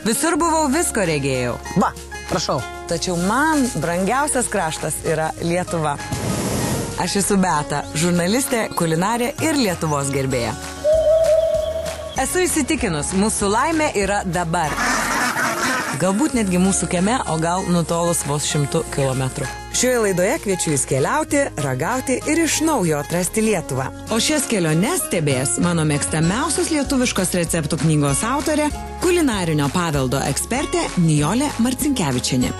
Visur buvau, visko regėjau. Va, prašau. Tačiau man brangiausias kraštas yra Lietuva. Aš esu Beata, žurnalistė, kulinarė ir Lietuvos gerbėja. Esu įsitikinus, mūsų laimė yra dabar. Galbūt netgi mūsų kieme, o gal nutolus vos 100 kilometrų. Šioje laidoje kviečiu jūs keliauti, ragauti ir iš naujo atrasti Lietuvą. O šias keliones stebės mano mėgstamiausios lietuviškos receptų knygos autorė, kulinarinio paveldo ekspertė Nijolė Marcinkevičienė.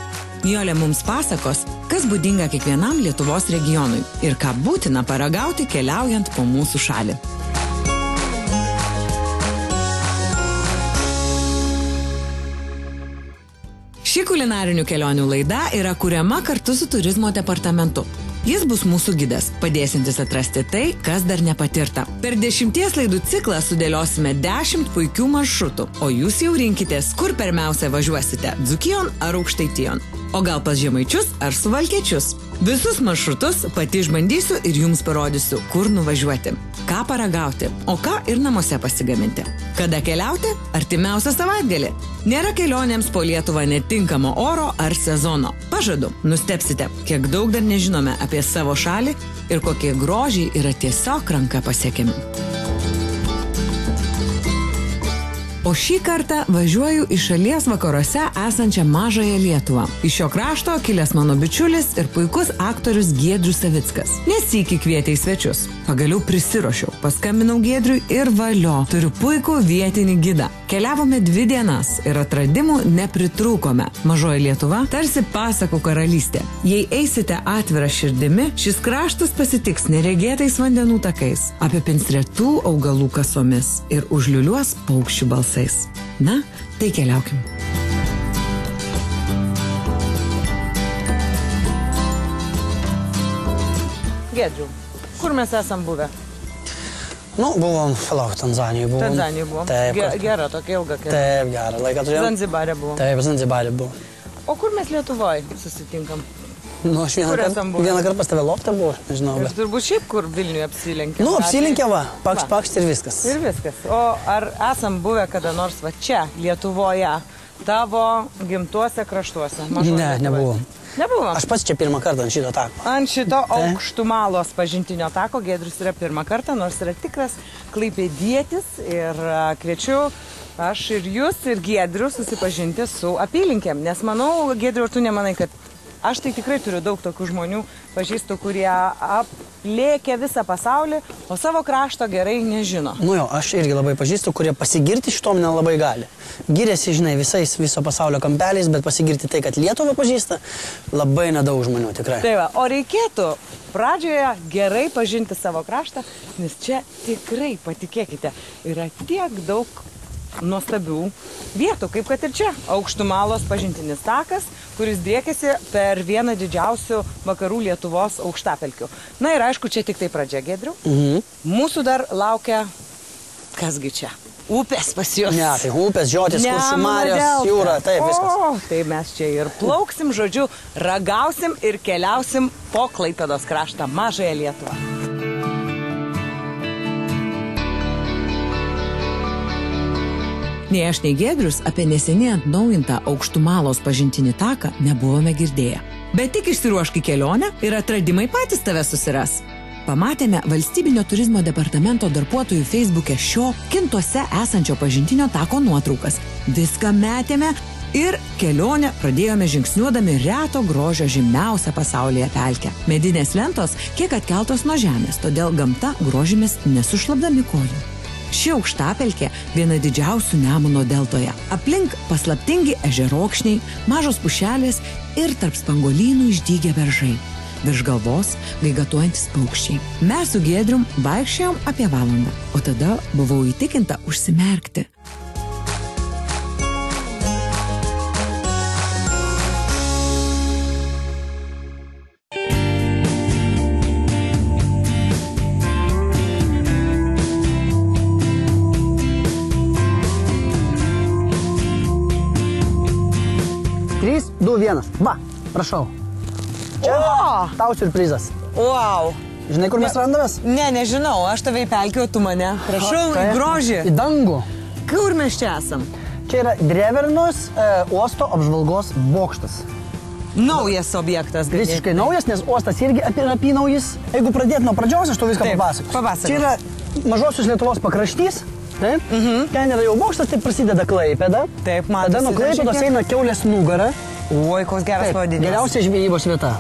Nijolė mums pasakos, kas būdinga kiekvienam Lietuvos regionui ir ką būtina paragauti keliaujant po mūsų šalį. Ši kulinarinių kelionių laida yra kuriama kartu su turizmo departamentu. Jis bus mūsų gidas, padėsintis atrasti tai, kas dar nepatirta. Per 10 laidų ciklą sudėliosime 10 puikių maršrutų, o jūs jau rinkitės, kur pirmiausia važiuosite – Dzūkijon ar Aukštaitijon. O gal pas Žemaičius ar Suvalkiečius. Visus maršrutus pati išbandysiu ir jums parodysiu, kur nuvažiuoti, ką paragauti, o ką ir namuose pasigaminti. Kada keliauti? Artimiausią savaitgalį. Nėra kelionėms po Lietuvą netinkamo oro ar sezono. Pažadu, nustebsite, kiek daug dar nežinome apie savo šalį ir kokie grožiai yra tiesiog ranka pasiekiami. O šį kartą važiuoju į šalies vakaruose esančią Mažąją Lietuvą. Iš šio krašto kilęs mano bičiulis ir puikus aktorius Giedrius Savickas. Nesykį kvietė į svečius. Pagaliau prisiruošiau, paskambinau Giedriui ir valio. Turiu puikų vietinį gidą. Keliavome 2 dienas ir atradimų nepritrūkome. Mažoji Lietuva tarsi pasakų karalystė. Jei eisite atvirą širdimi, šis kraštas pasitiks neregėtais vandenų takais, apipins retų augalų kasomis ir užliuliuos paukščių balsais. Na, tai keliaukim. Giedriu, kur mes esam buvę? Nu, buvom, Tanzanijoje buvom. Tanzanijoje buvom. Taip. Gera, tokia ilga kelionė. Taip, gerą laiką turėjom. Zanzibare buvom. Taip, Zanzibare buvom. O kur mes Lietuvoje susitinkam? Nu, aš vieną kartą pas tave lofte buvau, nežinau. Ir turbūt šiaip, kur Vilniuje apsilenkė. Nu, apsilenkė va, pakšt ir viskas. Ir viskas. O ar esam buvę kada nors va čia, Lietuvoje, tavo gimtuose kraštuose? Ne, nebuvom. Nebuvom? Aš pats čia pirmą kartą ant šito tako. Ant šito Aukštumalos pažintinio tako Giedrius yra pirmą kartą, nors yra tikras klaipėdietis ir kviečiu aš ir jūs ir Giedrius susipažinti su apylinkėm, nes manau, Giedriu, tu nemanai, kad aš tai tikrai turiu daug tokių žmonių, pažįstu, kurie aplėkė visą pasaulį, o savo krašto gerai nežino. Nu jo, aš irgi labai pažįstu, kurie pasigirti šitom nelabai gali. Giriasi, žinai, visais viso pasaulio kampeliais, bet pasigirti tai, kad Lietuvą pažįsta, labai nedaug žmonių tikrai. Tai va, o reikėtų pradžioje gerai pažinti savo kraštą, nes čia tikrai, patikėkite, yra tiek daug nuostabių vietų, kaip kad ir čia. Aukštumalos pažintinis takas, kuris driekiasi per vieną didžiausių vakarų Lietuvos aukštapelkių. Na ir aišku, čia tik tai pradžia, Giedriu. Mūsų dar laukia, kasgi čia? Upės pas jūs. Ne, tai upės, Žiotis, Kuršių marios, jūra, taip viskas. O, tai mes čia ir plauksim, žodžiu, ragausim ir keliausim po Klaipėdos kraštą, Mažąją Lietuvą. Nei aš, nei Giedrius apie neseniai atnaujintą Aukštumalos pažintinį taką nebuvome girdėję. Bet tik išsiruošk į kelionę ir atradimai patys tave susiras. Pamatėme Valstybinio turizmo departamento darbuotojų Facebook'e šio Kintuose esančio pažintinio tako nuotraukas. Viską metėme ir kelionę pradėjome žingsniuodami reto grožio žymiausią pasaulyje pelkę. Medinės lentos kiek atkeltos nuo žemės, todėl gamta grožimės nesušlapdami kojų. Ši aukštapelkė viena didžiausių Nemuno deltoje. Aplink paslaptingi ežerokšniai, mažos pušelės ir tarp spangolynų išdygę beržai. Virš galvos gaigatuojantis paukščiai. Mes su Giedrium vaikščiojom apie valandą, o tada buvau įtikinta užsimerkti. Trys, du, vienas. Va, prašau. Čia tau siurprizas. Wow. Žinai, kur mes randamės? Ne, nežinau. Aš tave į pelkę, o tu mane. Prašau, į grožį. Į dangų. Kur mes čia esam? Čia yra Drevernos uosto apžvalgos bokštas. Naujas objektas. Visiškai naujas, nes uostas irgi apynaujis. Jeigu pradėt nuo pradžios, aš to viską papasakosiu. Čia yra Mažosios Lietuvos pakraštys. Taip. Ten yra jau bokštas, taip prasideda Klaipėda. Taip, matosi. Tada nuo Klaipėdos eina Kiaulės nugara. Oi, koks geras pavadinimas. Geriausia žvejybos vieta.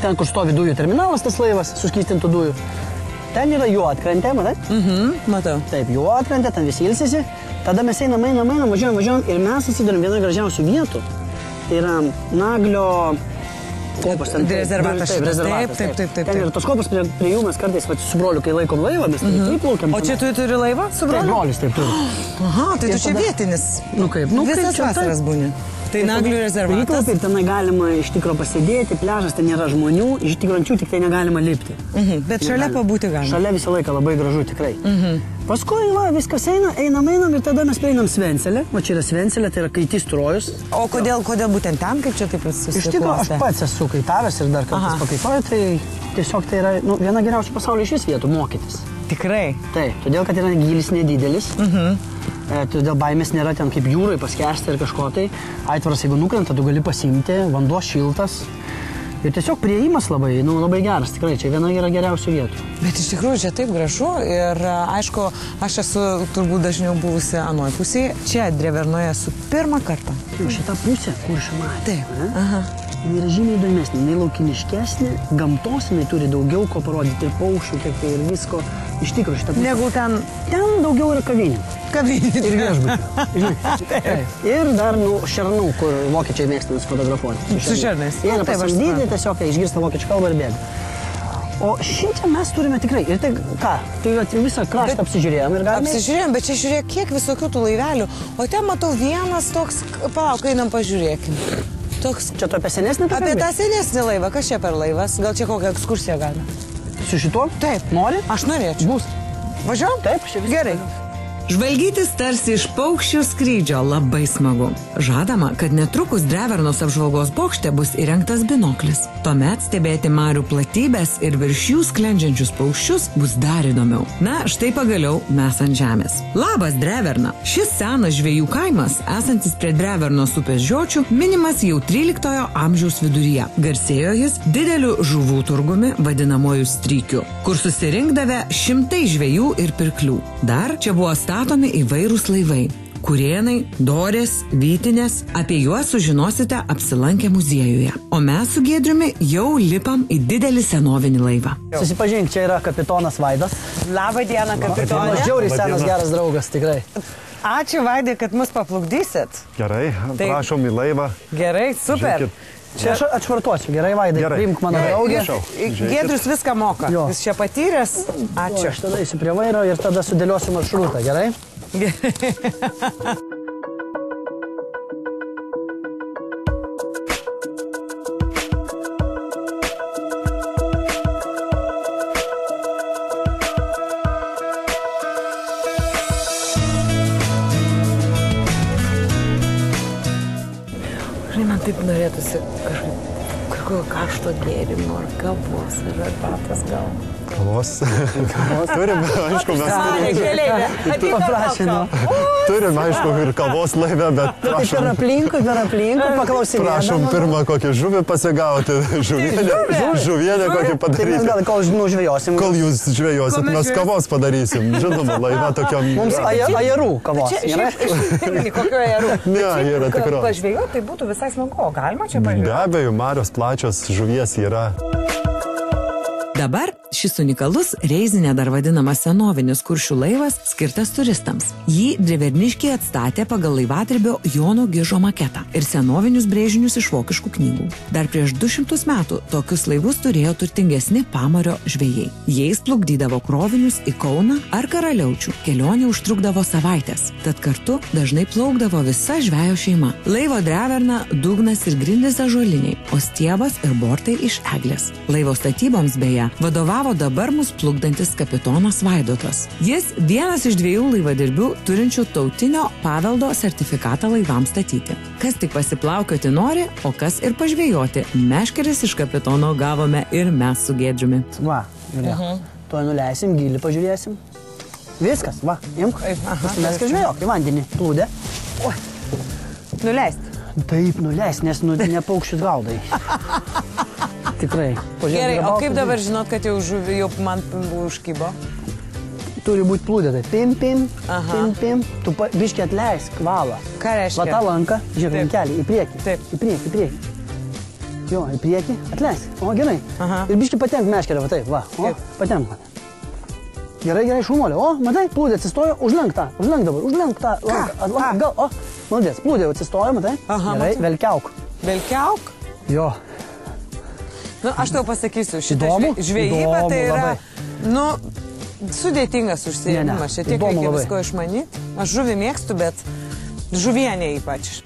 Ten, kur stovi dujų terminalas, tas laivas, suskystintų dujų. Ten yra juodkrantė, matai? Matau. Taip, juodkrantė, ten visi ilsisi. Tada mes einam, važiuojam ir mes susidarom vieną gražiausių vietų. Tai yra Naglio kopas. Rezervatas. Taip. Ten yra tos kopas, prie jų mes kartais su broliu, kai laikom laivą, mes taip plaukiam. O čia tu turi laivą su broliu? Taip, brolis taip turi. Aha, tai tu čia vietinis. Nu kaip? Visas vasaras būni. Tai Naglių rezervatas. Ir tenai galima iš tikro pasėdėti, pliažas, ten nėra žmonių, iš tikro ančių tik tai negalima lipti. Bet šalia pabūti galima. Šalia visą laiką labai gražu, tikrai. Paskui, viskas einam ir tada mes prieinam Svencelę. O čia yra Svencelė, tai yra kaitys trojus. O kodėl būtent ten, kaip čia taip susiklostė? Iš tikro, aš pats esu kaitavęs ir dar kartais pakaitoju, tai tiesiog tai yra viena geriausių pasaulio iš vis vietų mokytis. Tikrai? Taip, todėl, kad yra gylis nedidelis. Todėl baimės nėra ten kaip jūrai paskęsti ir kažko tai. Aitvaras, jeigu nukrenta, tu gali pasiimti, vanduo šiltas. Ir tiesiog priėjimas labai geras, tikrai, čia viena yra geriausių vietų. Bet iš tikrųjų čia taip gražu ir aišku, aš esu turbūt dažniau buvusi anoj pusėje. Čia Drevernoje esu pirmą kartą. Šita pusė, kur šiuo Taip. Jis yra žymiai įdomesnė, jinai laukiniškesnė, gamtos jinai turi daugiau ko parodyti, ir paukščių, kiek tai ir visko. Iš tikrųjų šitą pusę. Negu ten daugiau yra kavinių. Ir viešbučių. Ir dar, šernų, kur vokiečiai mėgsta nusifotografuoti. Su šernais. Jie yra pasamdyti, tiesiog išgirsta vokiečių kalbą ir bėga. O šičia mes turime tikrai. Ir tai ką? Tai visą kraštą apsižiūrėjom ir galime... Apsižiūrėjom, bet čia žiūrėk, kiek visokių tų laivelių. O ten matau vienas toks, palauk, einam pažiūrėkim. Čia tu apie senesnį pakalbėjai? Apie tą senesnį laivą. Kas čia per laivas? Gal čia kokią ekskursiją galime? Su šituo? Taip. Nori? Aš norėčiau. Bus. Važiuojam? Taip, šiaip. Gerai. Žvalgytis tarsi iš paukščių skrydžio labai smagu. Žadama, kad netrukus Drevernos apžvalgos bokšte bus įrengtas binoklis. Tuomet stebėti marių platybės ir virš jų sklendžiančius paukščius bus dar įdomiau. Na, štai pagaliau mes ant žemės. Labas, Dreverna! Šis senas žvejų kaimas, esantis prie Drevernos upės žiočių, minimas jau 13 amžiaus viduryje. Garsėjo jis dideliu žuvų turgumi, vadinamuoju Strykiu, kur susirinkdavę šimtai žvejų ir pirklių. Dar čia buvo statomi įvairūs laivai. Kurėnai, Dorės, Vytinės, apie juos sužinosite apsilankę muziejuje. O mes su Giedriumi jau lipam į didelį senovinį laivą. Susipažink, čia yra kapitonas Vaidas. Labą dieną, kapitonė. Žiauriai senas geras draugas, tikrai. Ačiū, Vaidai, kad mus paplukdysit. Gerai, prašom į laivą. Gerai, super. Čia aš atšvartuosiu, gerai, Vaidai, priimk mano draugę. Giedrius viską moka. Jis čia patyręs. Ačiū. Aš tada eisiu prie vairo ir tada sudėliosiu maršrutą, gerai? Man taip norėtųsi kažkokio karšto gėrimo ar kavos ar arbatos gal. Kavos? Turim, aišku, mes turim, aišku, ir kavos laive, bet prašom... Per aplinkui, paklausinėdama. Prašom pirmą kokį žuvį pasigauti, žuvienę kokį padarysim. Gal kol žvejosim. Kol jūs žvejosit, mes kavos padarysim. Žinoma, laive tokiam... Mums ajarų kavos. Kokio ajarų? Ne, yra tikro. Pažvėjoti tai būtų visai smagu. Galima čia pažvėjoti? Be abejo, marios plačios, žuvies yra. Dabar šis unikalus Reizinė dar vadinamas senovinis Kuršių laivas skirtas turistams. Jį dreverniškiai atstatė pagal laivatribio Jono Gižo maketą ir senovinius brėžinius iš vokiškų knygų. Dar prieš 200 metų tokius laivus turėjo turtingesni pamario žvejai. Jais plukdydavo krovinius į Kauną ar Karaliaučių. Kelionė užtrukdavo savaitės, tad kartu dažnai plaukdavo visa žvejo šeima. Laivo Dreverna dugnas ir grindys ąžuoliniai, o stiebas ir bortai iš eglės. Laivo statyboms beje vadovavo dabar mus plukdantis kapitonas Vaidotas. Jis vienas iš 2 laivadirbių turinčių tautinio paveldo sertifikatą laivams statyti. Kas tik pasiplaukioti nori, o kas ir pažvejoti. Meškeris iš kapitono gavome ir mes su Giedriumi. Va, žiūrėk. Tuoj nuleisim, gilį pažiūrėsim. Viskas, va, imk. Mes žvejok į vandenį, plūdė. nuleisti. Taip, nuleisti, nes nepaukščius gaudai. Tikrai. Gerai, o kaip dabar žinot, kad jau žuvį jau man užkybo? Turi būti plūdė, tai pim, pim, pim, pim. Tu biškį atleisk valą. Ką reiškia? Va tą lanką, žiūrėk, rankelį, į priekį. Taip. Į priekį, į priekį. Jo, į priekį, atleisk. O, gerai. Ir biškį patenk meškerę, va taip, va. O, patenk. Gerai, gerai, šumolė. O, matai, plūdė atsistojo, užlenk dabar, užlenk tą lanką. Gal, o, maldės, plūdė atsistojo, matai? Gerai, velkiauk. Velkiauk? Jo. Nu, aš tau pasakysiu, šitą žvejybą tai yra, nu, sudėtingas užsiėmimas. Čia tiek reikia visko išmanyti. Aš žuvį mėgstu, bet žuvienė ypač.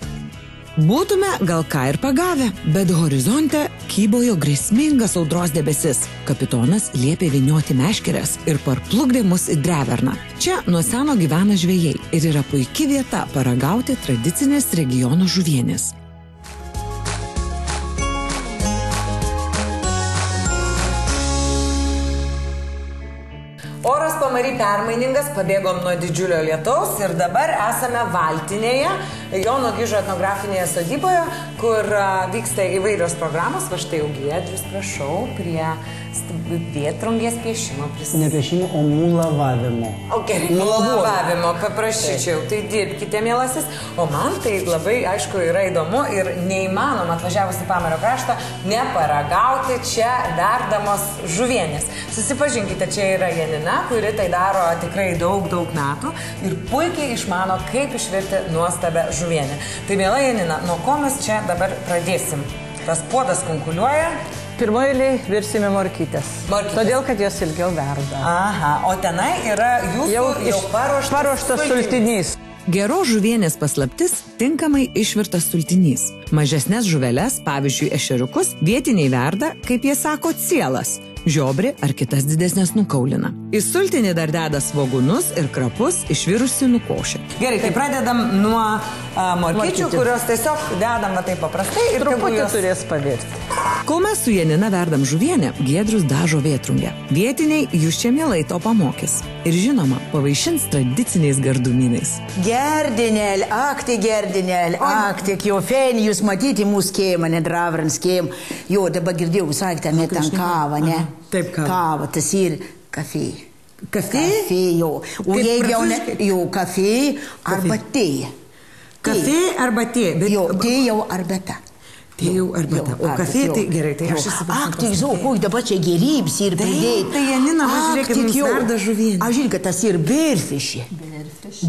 Būtume gal ką ir pagavę, bet horizonte kybojo grėsmingas audros debesis. Kapitonas liepė vynioti meškeres ir parplukdė mus į Dreverną. Čia nuo seno gyvena žvejai ir yra puiki vieta paragauti tradicinės regiono žuvienės. Oras pamary permainingas, pabėgom nuo didžiulio lietaus ir dabar esame Valtinėje, Jono Gižo etnografinėje sodyboje, kur vyksta įvairios programos. Va štai jau Giedrius, prašau, prie vėtrungės piešimo prisidėti. Ne piešimo, o mulavavimo. O gerai, mulavavimo, paprašyčiau. Tai dirbkite, mielasis. O man tai labai, aišku, yra įdomu ir neįmanoma atvažiavus į Pamario kraštą neparagauti čia verdamos žuvienės. Susipažinkite, čia yra Janina, kuri tai daro tikrai daug metų ir puikiai išmano, kaip išvirti nuostabę žuvienę. Tai miela Janina, nuo ko mes čia dabar pradėsim? Tas puodas kunkuliuoja. Pirmoje eilėje virsime morkytės. Todėl, kad jos ilgiau verda. Aha, o tenai yra jūsų jau paruoštas sultinys. Geros žuvienės paslaptis – tinkamai išvirtas sultinys. Mažesnes žuveles, pavyzdžiui ešeriukus, vietiniai verda, kaip jie sako, cielas. Žiobrį ar kitas didesnės nukaulina. Į sultinį dar deda svogūnus ir krapus išvirusi nukošę. Gerai, tai pradedam nuo morkyčių, kurios tiesiog dedam taip paprastai ir truputį turės pavirti. Kol mes su Janina verdam žuvienę, Giedrius dažo vėtrungę. Vietiniai jūs čia mielai to pamokys. Ir žinoma, pavaišins tradiciniais gardumynais. Gerdinėl, akti gerdinėl, akti, jo fen, jūs matyti mūsų kėmą, ne Dravran kėmą. Jo, dabar girdėjau, sakėte, ten kava, ne? Taip, kava. Kava, tas ir kafė. Kafė? Kafė, jo. O jeigu jau ne, jo, kafė arba tė. Kafė arba tė? Jo, tė jau arbeta. Tai jau arbata. O kafė, tai gerai, tai aš įsivaizduoju. Ak, tai žinau, kokį dabar čia gerybs ir pridėti. Tai Janina, važiuokit, mums verda žuvienė. Aš žinau, kad tas ir bērfiši.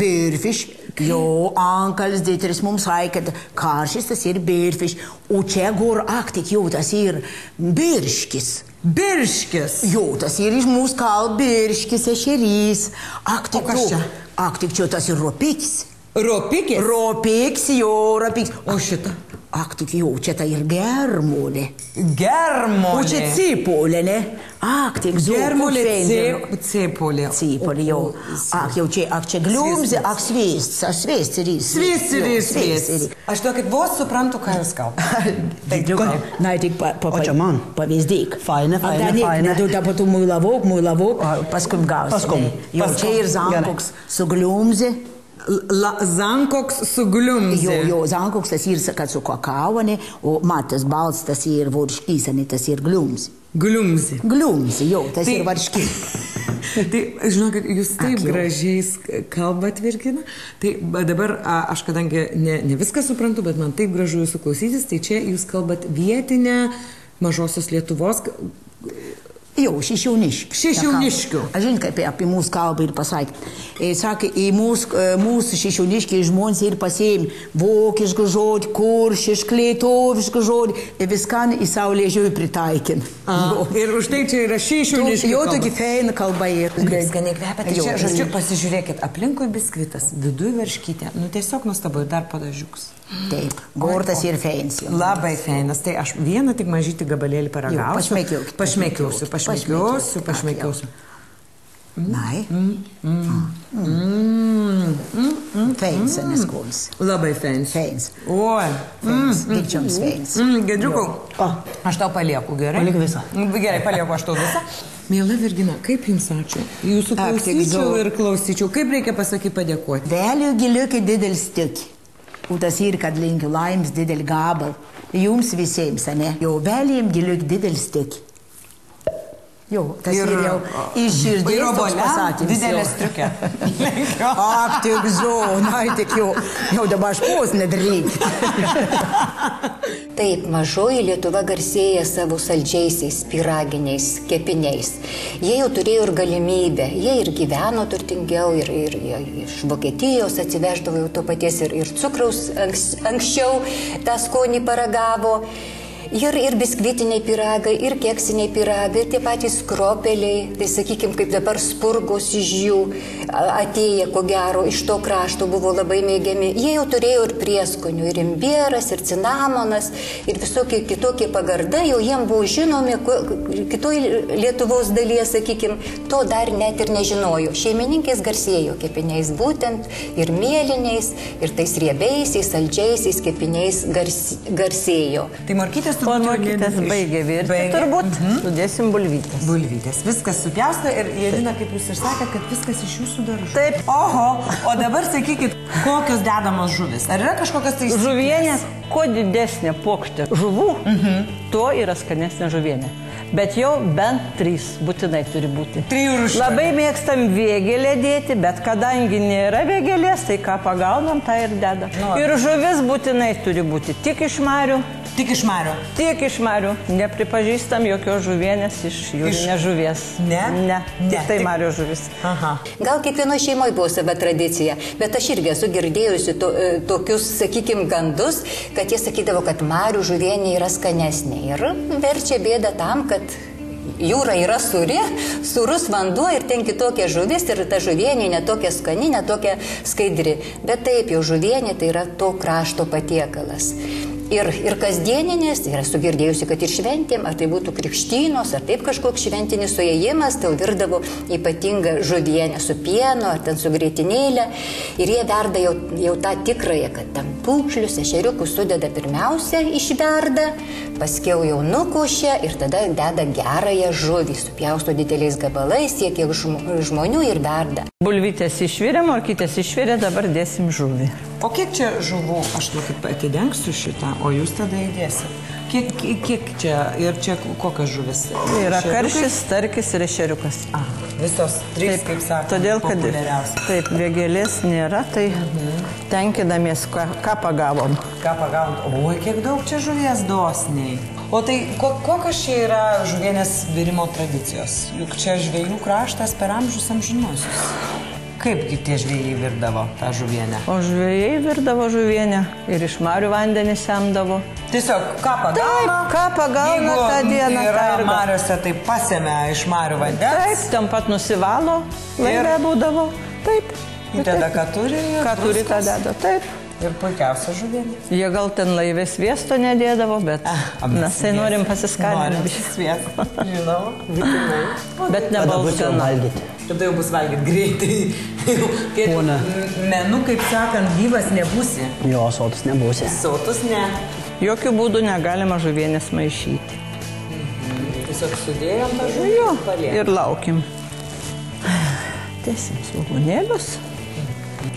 Bērfiš. Jo, ankalis dėteris mums sakė, kad karšis tas ir bērfiš. O čia gur, ak, tik jau tas ir birškis. Birškis? Jo, tas ir iš mūsų kalb birškis, ešerys. Ak, tik kas čia? Ak, tik čia tas ir ropikis. Ropikis? Ropikis, jo, ropikis. O šitą? Ak, tik jau, čia tai ir germolė. Germolė? O čia cipolė, ne? Ak, tik germolė, cipolė. Cipolė, jau. Ak, jau čia, ak, čia gliumzė, ak, svėsts. Aš svėsts ir jis. Svėsts. Aš to kaip vos suprantu, ką jūs kalbate. Na, tik O čia man. pavyzdėk. Faina. Ne, tu dabar tu muilavok, paskum gausi. Paskum. Jau, čia ir zankoks su gliumzė. Zankoks su gliumzė. Jo, zankoks tas ir, kad su kakavane, o matas balts tas ir varškysane, tas ir gliumzė. Gliumzė. Gliumzė, jo, tas ir varšky. Tai, žinokit, jūs taip gražiai kalbat, Virgina. Tai dabar aš, kadangi ne viską suprantu, bet man taip gražu jūsų klausytis, tai čia jūs kalbat vietinę Mažosios Lietuvos. Jo, šešiauniškių. Šešiauniškių. Aš žinau, kaip apie mūsų kalbą ir pasakė. Sakė, į mūsų šešiauniškiai žmonės ir pasėmė vokišką žodį, kuršišką, lietuvišką žodį ir viską į savo liežuvį pritaikin. Ir už tai čia yra šešiauniškių jo, kalba. tokia feina kalba ir. Skaniai kvepia. Tai čia, žodžiu, pasižiūrėkit, aplinkui biskvitas, viduj varškytė. Nu, tiesiog nuostabu ir dar padažiuks. Taip, gortas ir feinas. Labai feinas. Tai aš vieną tik mažytį gabalėlį paragausiu. Pašmėkiausiu. Nai. Feins, neskolis. Labai feins. Feins. Oi. Didžioms feins. Gedriukau, aš tau palieku, gerai? Palik visą. Gerai, palieku aš tau visą. Miela Virgina, kaip jums ačiū? Jūsų klausyčiau ir klausyčiau. Kaip reikia pasakyti padėkoti? Vėliau giliukį didelis tik. Un tas ir, kad linkiu laimes didelį gabalą. Jums visiems, ne? Jo vėliem giliuk didelis tik. Jo, tas ir jau iš širdies toks pasakymas. Didelė striukė. Ak, tik zonai, tik jau dabar aš pos nedaryk. Taip, mažoji Lietuva garsėja savo saldžiaisiais, pyraginiais, kepiniais. Jie jau turėjo ir galimybę, jie ir gyveno turtingiau, ir iš Vokietijos atsiveždavo jau to paties ir cukraus anksčiau tą skonį paragavo. Ir biskvitiniai pyragai, ir keksiniai pyragai, ir tie patys kropeliai, tai sakykime, kaip dabar spurgos iš jų atėję, ko gero, iš to krašto buvo labai mėgiami. Jie jau turėjo ir prieskonių, ir imbieras, ir cinamonas, ir visokie kitokie pagardai, jau jiem buvo žinomi, kitoj Lietuvos dalyje, sakykime, to dar net ir nežinojo. Šeimininkės garsėjo kepiniais būtent, ir mėliniais, ir tais riebiaisiais, saldžiaisiais kepiniais garsėjo. Tai morkytės Morkytės baigė virti, turbūt sudėsim bulvytės. Bulvytės. Viskas supjausta ir Janina, kaip jūs ir sakėt, kad viskas iš jūsų daržų. Taip. Oho, o dabar sakykit, kokios dedamos žuvis? Ar yra kažkokios tai... Žuvienės, kuo didesnė puokštė žuvų, tuo yra skanesnė žuvienė. Bet jau bent 3 būtinai turi būti. 3 rūšių. Labai mėgstam vėgėlę dėti, bet kadangi nėra vėgėlės, tai ką pagaunam, tą ir deda. Ir žuvis būtinai turi būti tik iš marių. Tik iš marių? Tik iš marių. Nepripažįstam jokios žuvienės iš jūrinės žuvies. Ne? Ne. Tik tai marių žuvis. Aha. Gal kiekvienoje šeimoje buvo sava tradicija, bet aš irgi esu girdėjusi tokius, sakykime, gandus, kad jie sakydavo, kad marių žuvienė yra skanesnė. Ir verčia bėdą tam, kad jūra yra suri, surus vanduo ir ten kitokia žuvis ir ta žuvienė netokia skani, netokia skaidri. Bet taip, jau žuvienė tai yra to krašto patiekalas. Ir kasdieninės, ir esu girdėjusi, kad ir šventėm, ar tai būtų krikštynos, ar taip kažkoks šventinis suėjimas, tai virdavo ypatingą žuvienę su pienu, ar ten su grietinėlė. Ir jie verda jau tą tikrąją, kad tam pūkšlius, ešeriukus sudeda pirmiausia išverda, paskiau jau nukošia ir tada deda gerąją žuvį, supjausto dideliais gabalais, kiek žmonių ir verda. Bulvytės išvirė, morkytės išvirė, dabar dėsim žuvį. O kiek čia žuvų? Aš tokį atidengsiu šitą, o jūs tada įdėsit. Kiek čia? Ir čia kokios žuvis? Yra karšis, starkis ir ešeriukas. Visos 3, kaip sakant, todėl, kad taip, vėgėlės nėra, tai tenkinamės, ką pagavom. Ką pagavom? Oi, kiek daug čia žuvies dosniai. O tai kokios čia yra žuvienės virimo tradicijos? Juk čia žvejų kraštas per amžius amžinuosius. Kaipgi tie žvejai virdavo tą žuvienę? O žvejai virdavo žuvienę ir iš marių vandenį semdavo. Tiesiog ką pagauna? Taip, ką pagauna tą dieną. Jeigu yra mariuose, tai pasemia iš marių vandens. Taip, ten pat nusivalo, laive būdavo. Taip. Ir tada ką turi? Ką turi, tą deda. Taip. Ir puikiausia žuvienė. Jie gal ten laivė sviesto nedėdavo, bet mes tai norim pasiskaninti. Norim sviesto, žinoma, būtinai. Bet nebalsgana. Tada jau bus valgyti greitai. Menu, kaip sakant, gyvas nebūsi. Jo, sotus nebūsi. Sotus ne. Jokių būdų negalima žuvienės maišyti. Tiesiog sudėjom tą žuvį. Jo, ir laukim. Tiesim svogūnėlius.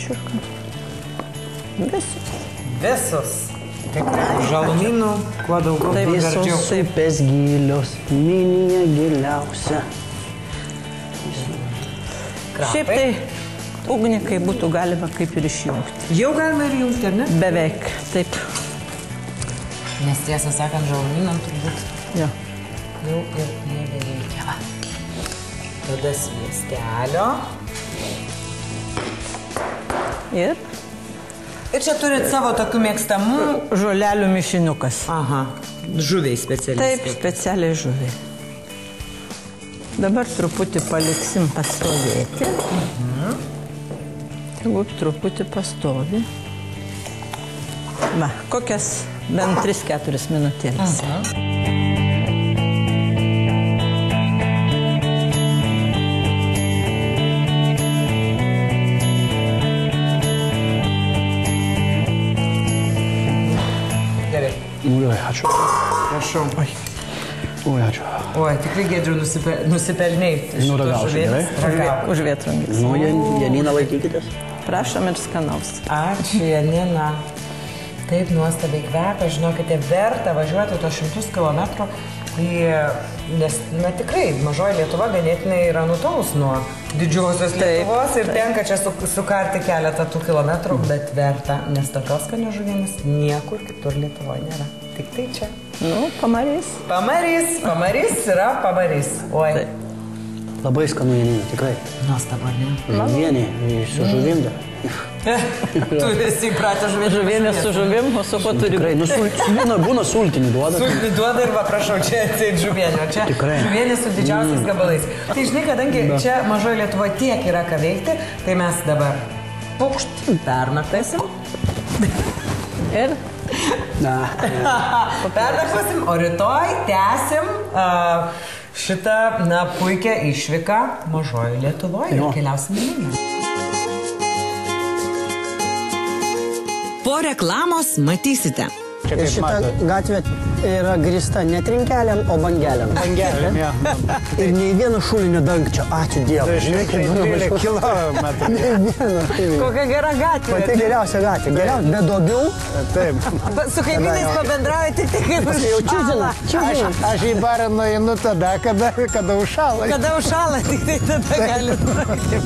Čiurkam. Visus. Visus. Tikrai. Žalumynų, kuo daugiau. Tai visos upės gilios, minija giliausia. Šiaip tai ugnį, kai būtų galima kaip ir išjungti. Jau galima ir jungti, ar ne? Beveik, taip. Nes tiesą sakant, žalumynam turbūt jo. Jau ir nebereikia. Tada sviestelio. Ir čia turit savo tokių mėgstamų... Žolelių mišiniukas. Aha, žuviai specialiai. Taip, specialiai žuviai. Dabar truputį paliksim pastovėti. Tegu truputį pastovi. Va, kokias bent 3-4 minutėlės. Gerai. Oi, ačiū. Prašau. Oi, ačiū. Oi, tikrai Giedriu nusipelniai. Nuragausiu, gerai? Už vėtrungės. Nu, Janina, laikykitės. Prašom ir skanaus. Ačiū, Janina. taip nuostabiai kvepia, žinokite, verta važiuoti tos 100 kilometrų, nes, na tikrai, mažoji Lietuva ganėtinai yra nutolus nuo didžiosios Lietuvos ir tenka čia sukarti keletą tų kilometrų, bet verta, nes tokios skanios žuvienos niekur kitur Lietuvoje nėra. Tik tai čia. Nu, pamarys. Pamarys yra pamarys. Oi. Labai skanu Janina, tikrai. Nuostabu, ne? Žuvienė, su žuvim dar. Tu esi įpratęs Žuvienė su žuvim, o su ko turi? Tikrai, nu, būna sultinį duoda. Sultinį duoda ir va, prašau, čia atseit žuvienio. Čia žuvienė su didžiausiais gabalais. Tai žinai, kadangi čia mažoje Lietuvoje tiek yra ką veikti, tai mes dabar pernaktasim. Ir? Pernaktasim, o rytoj tęsim šitą, na, puikią išvyką mažoje Lietuvoje ir keliausim į Liniją. Po reklamos matysite. Ir šita gatvė yra grįsta ne trinkeliam, o bangeliam. Bangeliam, jo. Ir nei vieno šulinio dangčio, ačiū Dievui. Žinai, kaip 12 kilometrų. Nei vieno. Kokia gera gatvė. Pati geriausia gatvė. Geriausia, be duobių. Taip. Su kaimynais pabendrauja tik kaip užšąla. Aš į barą nueinu tada, kada užšąla. Kada užšąla, tik tai tada gali nueiti.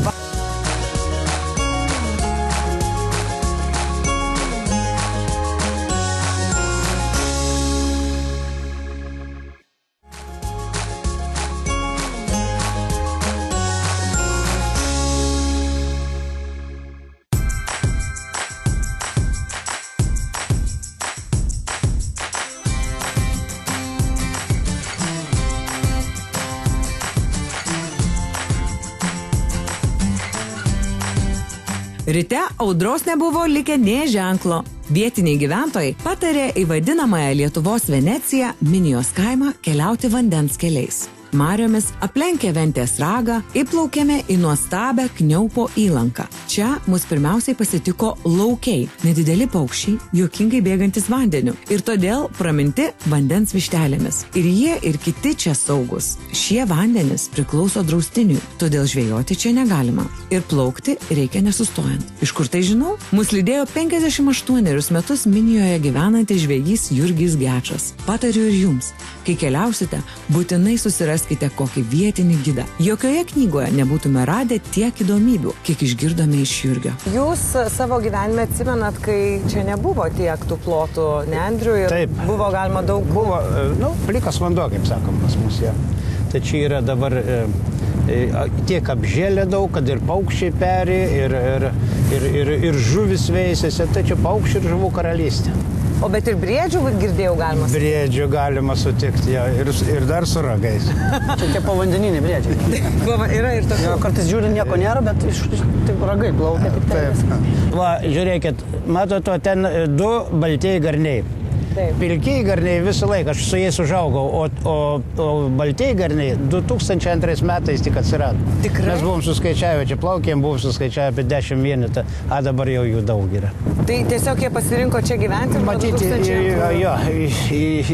Ryte audros nebuvo likę nė ženklo. Vietiniai gyventojai patarė į vadinamąją Lietuvos Veneciją, Minijos kaimą, keliauti vandens keliais. Mariomis aplenkę Ventės ragą, įplaukėme į nuostabę Kniaupo įlanką. Čia mus pirmiausiai pasitiko laukiai, nedideli paukščiai, juokingai bėgantis vandeniu ir todėl praminti vandens vištelėmis. Ir jie ir kiti čia saugus. Šie vandenis priklauso draustiniui, todėl žvejoti čia negalima. Ir plaukti reikia nesustojant. Iš kur tai žinau? Mus lydėjo 58 metus Minijoje gyvenantis žvejys Jurgis Gečas. Patariu ir jums, kai keliausite, būtinai susiraskite kokį vietinį gidą. Jokioje knygoje nebūtume radę tiek įdomybių, kiek išgirdome iš Jurgio. Jūs savo gyvenime atsimenat, kai čia nebuvo tiek tų plotų nendrių ir Taip. Buvo galima daug... Buvo, plikas vanduo, kaip sakom, pas mus jau. Tai čia yra dabar tiek apžėlė daug, kad ir paukščiai peri, ir žuvis veisėsi, tai čia paukščių ir žuvų karalystė. O bet ir briedžių girdėjau galima sutikti. Briedžių galima sutikti, ja, ir dar su ragais. Čia tie povandeniniai briedžiai. Yra ir tokių. Kartais žiūri, nieko nėra, bet taip ragai plaukia. Va, žiūrėkit, matote, ten 2 baltieji garniai. Taip. Pilkiai garniai visą laiką, aš su jais užaugau, o baltieji garniai 2002 metais tik atsirado. Tikrai? Mes buvom suskaičiavę, čia plaukėm, buvom suskaičiavę apie 10 vienetą, a dabar jau jų daug yra. Tai tiesiog jie pasirinko čia gyventi? Matyti, jo,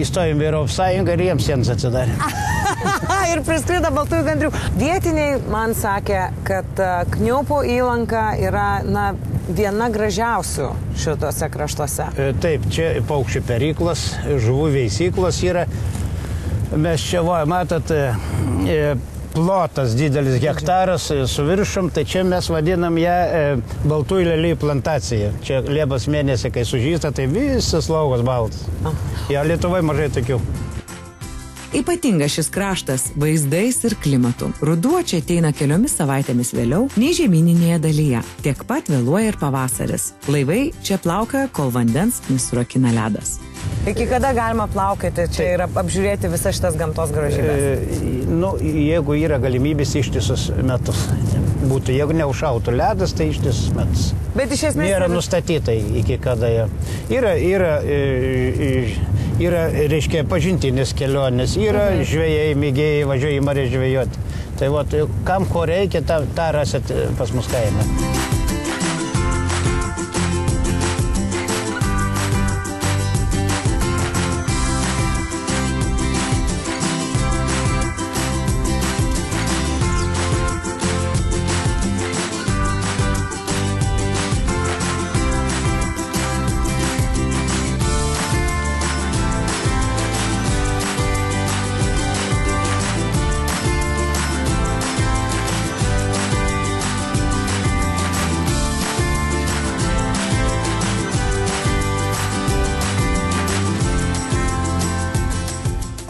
įstojom į Europos Sąjungą ir jiems sienas atsidarė. Ir priskrido baltųjų gandrių. Vietiniai man sakė, kad Kniaupo įlanka yra, na, viena gražiausių šitose kraštuose. Taip, čia paukščių peryklas, žuvų veisyklos yra. Mes čia, matot, plotas didelis hektaras su viršum, tai čia mes vadinam ją baltųjų lelijų plantacija. Čia Liepos mėnesį, kai sužysta, tai visas laukas baltas. Ja, Lietuvoje mažai tokių. Ypatingas šis kraštas vaizdais ir klimatu. Ruduo čia ateina keliomis savaitėmis vėliau nei žemyninėje dalyje. Tiek pat vėluoja ir pavasaris. Laivai čia plaukioja, kol vandens nesurakina ledas. Iki kada galima plaukioti čia ir apžiūrėti visas šitas gamtos grožybės? Jeigu yra galimybės ištisus metus. Būtų, jeigu neužšautų ledas, tai ištisus metus. Bet iš esmės... Nėra nustatyta iki kada jie. Yra, reiškia, pažintinės kelionės, yra žvejai, mėgėjai, važiuoja į marę žvejoti. Tai vat, kam ko reikia, tą rasit pas mus kaime.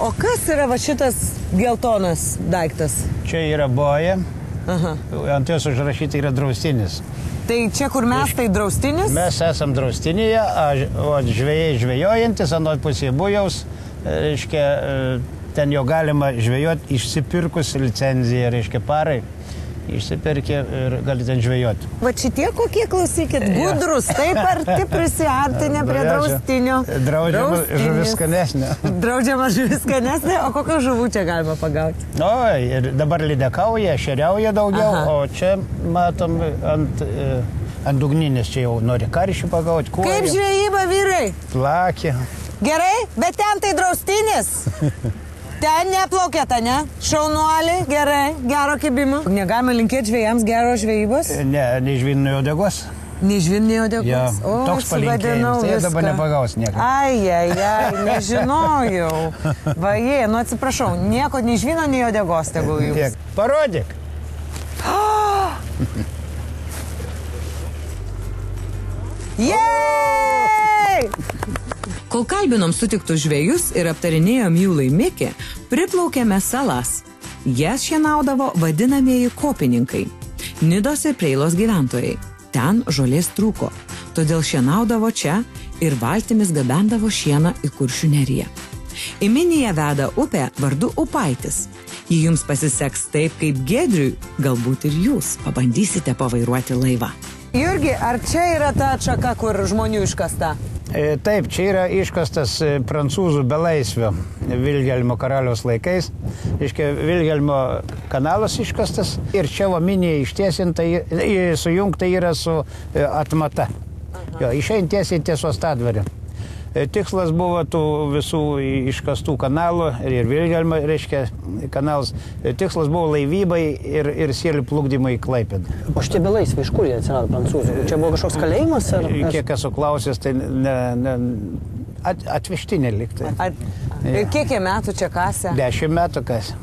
O kas yra va šitas geltonas daiktas? Čia yra boja, Aha. ant jos užrašyti yra draustinis. Tai čia, kur mes, tai draustinis? Mes esam draustinyje, o žvejai žvejojantis, anot pusėje bujaus, reiškia, ten jo galima žvejoti išsipirkus licenciją, reiškia, parai. Išsipirkė ir gali ten žvejoti. Va šitie kokie, klausykit, gudrus, taip arti prisiartinę prie draustinio. Draudžiama žuvis skanesnė. Draudžiama žuvis skanesnė, o kokių žuvų čia galima pagauti? O, ir dabar lydekauja, šeriauja daugiau, Aha. o čia matom ant dugninės čia jau nori karšių pagauti. Kaip žvejyba, vyrai? Plakė. Gerai, bet ten tai draustinis. Ten neplaukėt, ne? Šaunuolį, gerai, gero kibimo. Negalime linkėti žvėjams gero žvejybos? Ne, nežvinai odegos. Nežvinai odegos? Ja, O, toks palinkėjimas, tai dabar nepagaus nieko. Ai, nežinojau. Va, nu atsiprašau, nieko nežvino, nei odegos tegul jums. Tiek. Parodyk. Jej! Kol kalbinom sutiktus žvejus ir aptarinėjom jų laimikį, priplaukėme salas. Jas šienaudavo vadinamieji kopininkai. Nidos ir Preilos gyventojai. Ten žolės trūko, todėl šienaudavo čia ir valtimis gabendavo šieną į Kuršių neriją. Į Miniją veda upė vardu Upaitis. Jei jums pasiseks taip kaip Giedriui, galbūt ir jūs pabandysite pavairuoti laivą. Jurgi, ar čia yra ta atšaka, kur žmonių iškasta? Taip, čia yra iškastas prancūzų belaisvio Vilhelmo karaliaus laikais. Iškia, Vilhelmo kanalas iškastas ir čia va Minija ištiesinta, sujungta yra su atmata. Jo, išein tiesiai tiesos tadvarį. Tikslas buvo tų visų iškastų kanalų ir Vilhelmo, reiškia, kanalas. Tikslas buvo laivybai ir sielių plukdymai į Klaipėdą. O šitie belaisviai, iš kur jie atsirado prancūzų? Čia buvo kažkoks kalėjimas? Kiek esu klausęs, tai atvežtinė liktai. Ir kiek jie metų čia kasė? 10 metų kasė.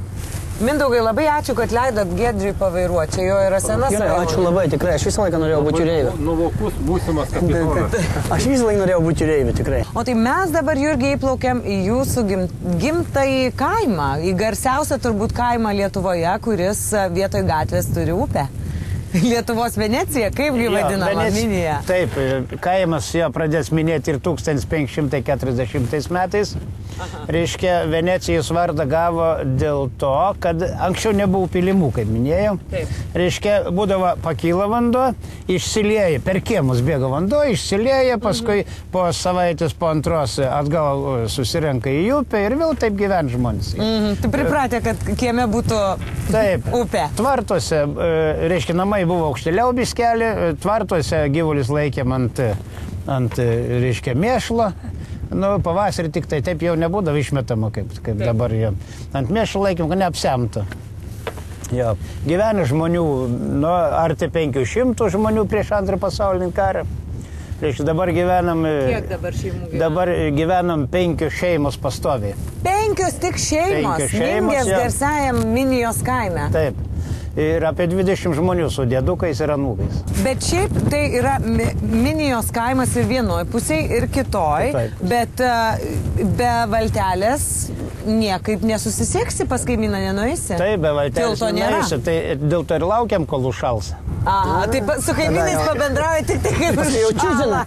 Mindaugai, labai ačiū, kad leidot Giedriui pavairuoti. Čia jo yra senas. Gerai, ačiū labai, tikrai. Aš visą laiką norėjau būti jūreiviu. Nuvokus būsimas kapitonas. Aš visą laiką norėjau būti jūreiviu, tikrai. O tai mes dabar, Jurgiai, įplaukiam į jūsų gimtąjį kaimą. Į garsiausią turbūt kaimą Lietuvoje, kuris vietoj gatvės turi upę. Lietuvos Venecija, kaipgi vadinama Minija? Taip, kaimas jo pradės minėti ir 1540 metais. Aha. Reiškia, Venecijos vardą gavo dėl to, kad anksčiau nebuvo pilimų, kaip minėjau. Taip. Reiškia, būdavo pakyla vanduo, išsilieja, per kiemus bėga vanduo, išsilieja, paskui po savaitės, po antros atgal susirenka į upę ir vėl taip gyvena žmonės. Tai pripratė, kad kieme būtų upė. Tvartuose, reiškia, namai buvo aukštėliau biskeli, tvartuose gyvulius laikėm ant reiškia, mėšlo. Nu, pavasarį tik tai taip jau nebūdavo išmetama, kaip dabar jau. Ant mėšlo laikėm, kad neapsemtų. Jo. Gyvena žmonių, nu, arti 500 žmonių prieš Antrą pasaulinį karą. Reiškia, dabar gyvenam... Kiek dabar šeimų gyvena? Dabar gyvenam 5 šeimos pastoviai. 5 tik šeimos? 5 šeimos, Mingės garsiajam Minijos kaime? Taip. Ir apie 20 žmonių su dėdukais ir anūkais. Bet šiaip tai yra Minijos kaimas ir vienoj pusėj, ir kitoj, bet be valtelės niekaip nesusisieksi, pas kaimyną nenueisi? Taip, be valtelės nenueisi, tai dėl to ir laukiam, kol užšals. Aha, tai su kaimynais pabendrauja tik kaip užšala.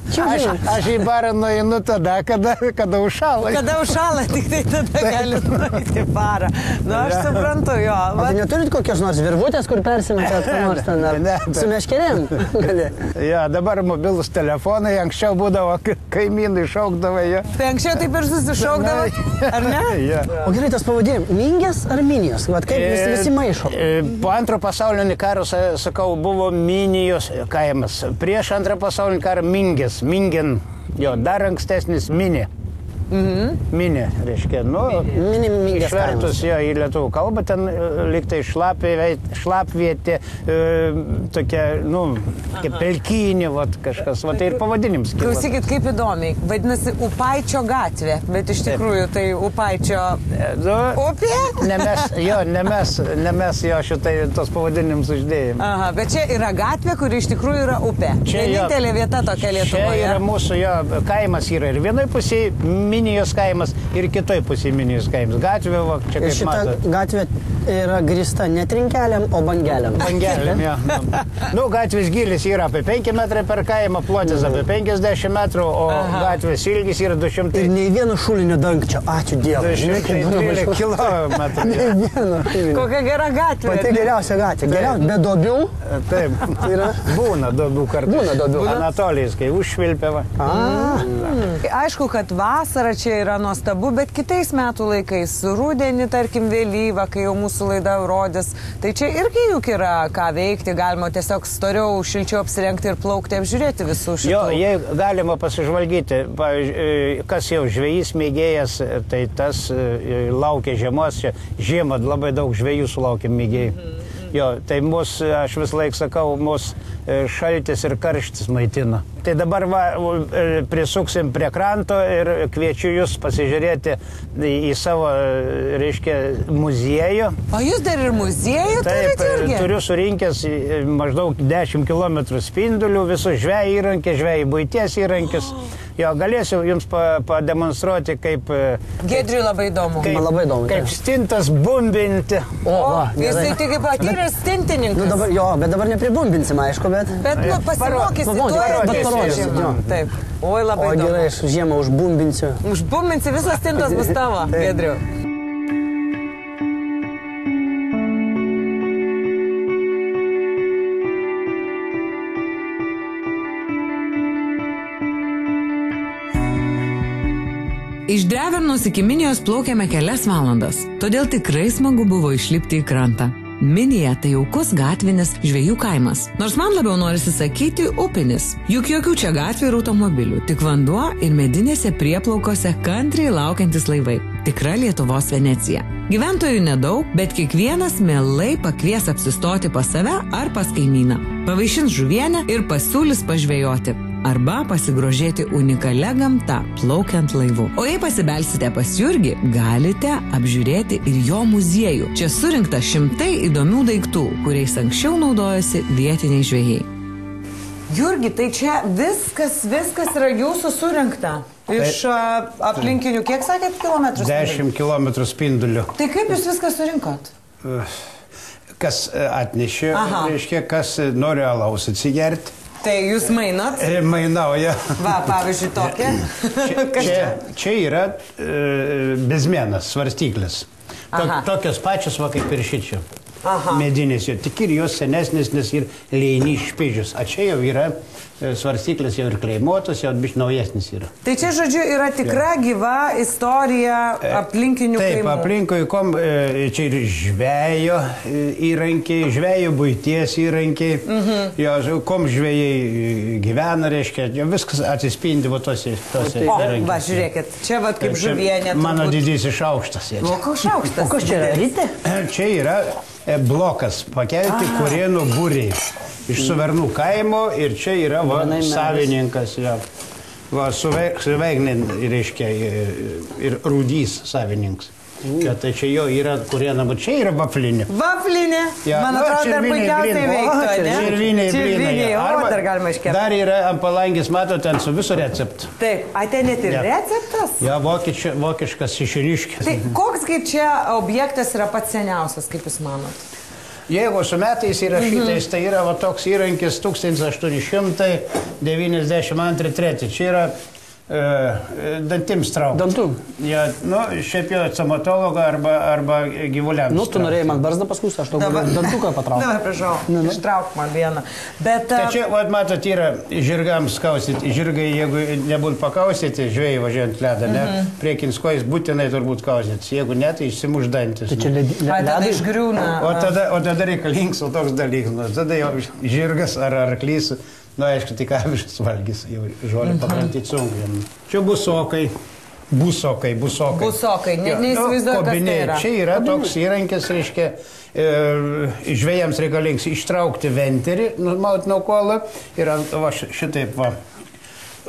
Aš į barą nueinu tada, kada užšala. Kada užšala, tik tai tada gali nueiti į barą. Nu, aš suprantu, jo. O tai neturit kokios nors virvutės, kur persimetėt, kur nors ten, ar su meškerėm? Ja, dabar mobilus telefonai, anksčiau būdavo, kaimynai šaukdavo jo. Tai anksčiau taip ir susišaukdavo, ar ne? Ja. O gerai, tas pavadinimas, Mingės ar Minijos? Vat kaip visi maišo? Po Antro pasaulinio karo, sakau, buvo Minijos kaimas. Prieš Antrą pasaulinį karą Mingės, Mingen, jo, dar ankstesnis Minė. Minė, reiškia, nu, išvertus jo į lietuvių kalbą, ten liktai šlapvietė, tokia, nu, kaip pelkinė, vat, kažkas, vat, ir pavadinims. Klausykit, kaip įdomiai, vadinasi Upaičio gatvė, bet iš tikrųjų tai Upaičio upė? Ne mes jo šitai tos pavadinimus uždėjom. Aha, bet čia yra gatvė, kuri iš tikrųjų yra upė. Vienintelė vieta tokia Lietuvoje. Čia yra mūsų jo kaimas yra ir vienoj pusėje Minijos kaimas ir kitoj pusėje Minijos kaimas. Gatvė, va, čia Ir kaip šita matot. gatvė yra grįsta ne trinkeliam, o bangelėm. Bangelėm, jo. Nu, gatvės gilis yra apie 5 metrai per kaimą, plotis apie 50 metrų, o gatvės ilgis yra 200. Ir nei vieno šulinio dangčio. Ačiū Dievui. 213 kilometrų. Kokia gera gatvė. Pati geriausia gatvė. Geriausia, be duobių. Taip, būna duobių kartais. Būna duobių. Anatolijais, kai užšvilpė. Aišku, kad vasara čia yra nuostabu, bet kitais metų laikais, rudenį, tarkim, vėlyvą, kai jau mūsų laida rodys, tai čia irgi juk yra ką veikti, galima tiesiog storiau, šilčiau apsirengti ir plaukti, apžiūrėti visų šitų. Jo, jei galima pasižvalgyti, pavyzdžiui, kas jau žvejys mėgėjas, tai tas laukia žiemos, čia žiemą labai daug žvejų sulaukia mėgėjų. Jo, tai aš vis laik sakau, šaltis ir karštis maitina. Tai dabar prisuksim prie kranto ir kviečiu jūs pasižiūrėti į savo, reiškia, muziejų. O jūs dar ir muziejų turite irgi? Taip, turiu surinkęs maždaug 10 km spindulių, visus žvejų įrankės, žvejų buities įrankės. Jo, galėsiu jums pademonstruoti, kaip... Giedriui labai įdomu. Kaip stintas bumbinti. Jisai tik patyręs stintininkas. Bet dabar nepribumbinsim, aišku, bet... Bet parodysim. Taip. Oi, labai įdomu. O gerai, aš žiemą užbumbinsiu. Užbumbinsi, visas stintas bus tavo, Giedriu. Iš Drevernos iki Minijos plaukėme kelias valandas, todėl tikrai smagu buvo išlipti į krantą. Minija tai jaukus gatvinis žvejų kaimas, nors man labiau norisi sakyti upinis. Juk jokių čia gatvių ir automobilių, tik vanduo ir medinėse prieplaukose kantriai laukiantis laivai. Tikra Lietuvos Venecija. Gyventojų nedaug, bet kiekvienas mielai pakvies apsistoti pas save ar pas kaimyną. Pavaišins žuvienę ir pasiūlys pažvejoti. Arba pasigrožėti unikalia gamta, plaukiant laivu. O jei pasibelsite pas Jurgį, galite apžiūrėti ir jo muziejų. Čia surinkta šimtai įdomių daiktų, kuriais anksčiau naudojosi vietiniai žvejai. Jurgi, tai čia viskas yra jūsų surinkta. Iš aplinkinių, kiek sakėt, kilometrų? 10 kilometrų spindulių. Tai kaip jūs viską surinkot? Kas atnešė, reiškia, kas nori alaus atsigerti. Tai jūs mainat? Mainau, ja. Va, pavyzdžiui, tokia. Čia yra bezmenas, svarstyklės. Tokios pačios, va, kaip ir šičia. Medinės jo. Tik ir jos senesnės, nes ir leini špižius. A čia jau yra svarstyklės jau ir kleimuotos, jau biškai naujesnis yra. Tai čia, žodžiu, yra tikra gyva istorija aplinkinių kaimų. Taip, aplinkui, čia ir žvejo įrankiai, žvejo buities įrankiai, kom žvejai gyvena, reiškia, viskas atsispindi va tose įrankiai. Va, žiūrėkit, čia va kaip žuvienė. Mano didysis šaukštas. O koks šaukštas? O kas čia yra? Rytė? Čia yra blokas pakelti Kurėnų būriai. Iš Suvernų kaimo ir čia yra savininkas. Va, Suvegnin, reiškia, ir Rūdys savininkas. Tai čia jo yra Kurėna, bet čia yra vaflinė. Vaflinė? Man atrodo, dar puikiausiai veiktų, ne? Čirviniai, o dar galima iškepti. Dar yra ant palangės, matote, ten su viso receptu. Taip, ten net ir receptas? Ja, vokiškas išryškis. Tai koksgi čia objektas yra pats seniausias, kaip jūs manot? Jeigu su metais įrašytais, tai yra va toks įrankis 1892-3. Čia yra dantims traukti. Dantų? Ja, šiaip jau stomatologo arba gyvuliams. Tu norėjai man barzdą paskųsti, aš tau dantuką patraukti. Na, prašau, ištrauk man vieną. Tai čia, matot, yra žirgams kaustyti. Žirgai, jeigu nebūt pakaustyti, žvėjai važiuojant ledą, ne? Priekinskojais būtinai turbūt kaustyti. Jeigu ne, tai išsimuš dantis. Tai čia tada išgriūna. O tada reikalingas toks dalykas. Tada jau žirgas ar arklys. Aišku, tik avižas valgys, jau žolį pakrantyti sunkiam. Čia busokai. Busokai. Neįsivaizduoju, kas tai yra. Čia yra toks įrankis, reiškia, žvėjams reikalingas ištraukti venterį, nuo kuolo, ir šitaip va.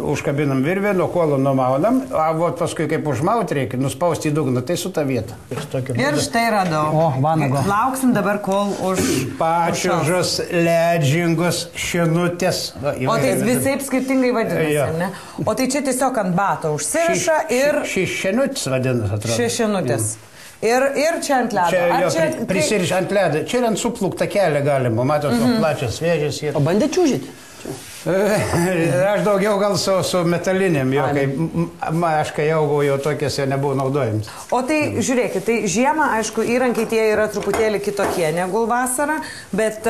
užkabinam virvę, nuo kolo numaunam, o paskui kaip užmauti reikia, nuspausti į dugną, tai su ta vieta. Ir štai radau. O, vanago. Lauksim dabar, kol pačiužos, ledžingos, šinutės. O tai visai skirtingai vadinasi, ne? O tai čia tiesiog ant bato užsiriša ir... Šešinutės vadinasi, atrodo. Šešinutės. Ir čia ant ledo. Čia prisiriša ant ledo. Čia ant suplūktą kelią galima, matot, plačias vėžės. O bandė čiūžyti? Aš daugiau gal su metalinėm, aš kai augau, jau tokias jau nebuvau naudojamas. O tai, žiūrėkit, tai žiemą, aišku, įrankiai tie yra truputėlį kitokie negu vasarą, bet